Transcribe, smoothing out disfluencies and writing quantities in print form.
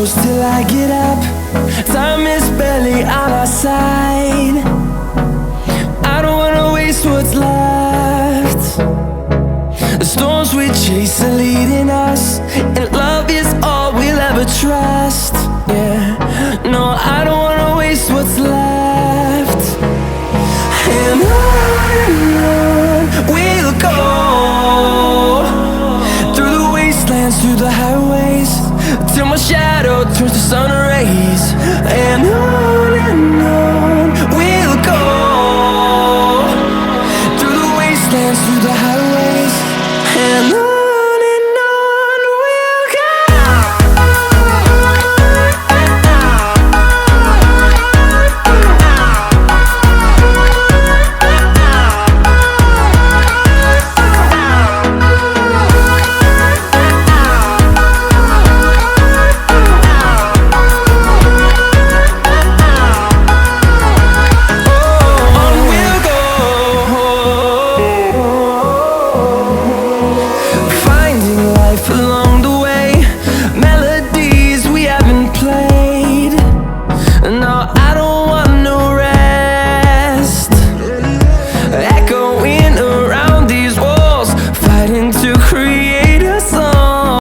close till I get up. Time is barely on our side. I don't wanna waste what's left. The storms we chase are leading us, and love is all we'll ever trust. Yeah, no, I don't wanna waste what's left. And on we'll go, through the wastelands, through the highways, till my shadow turns to sun rays. And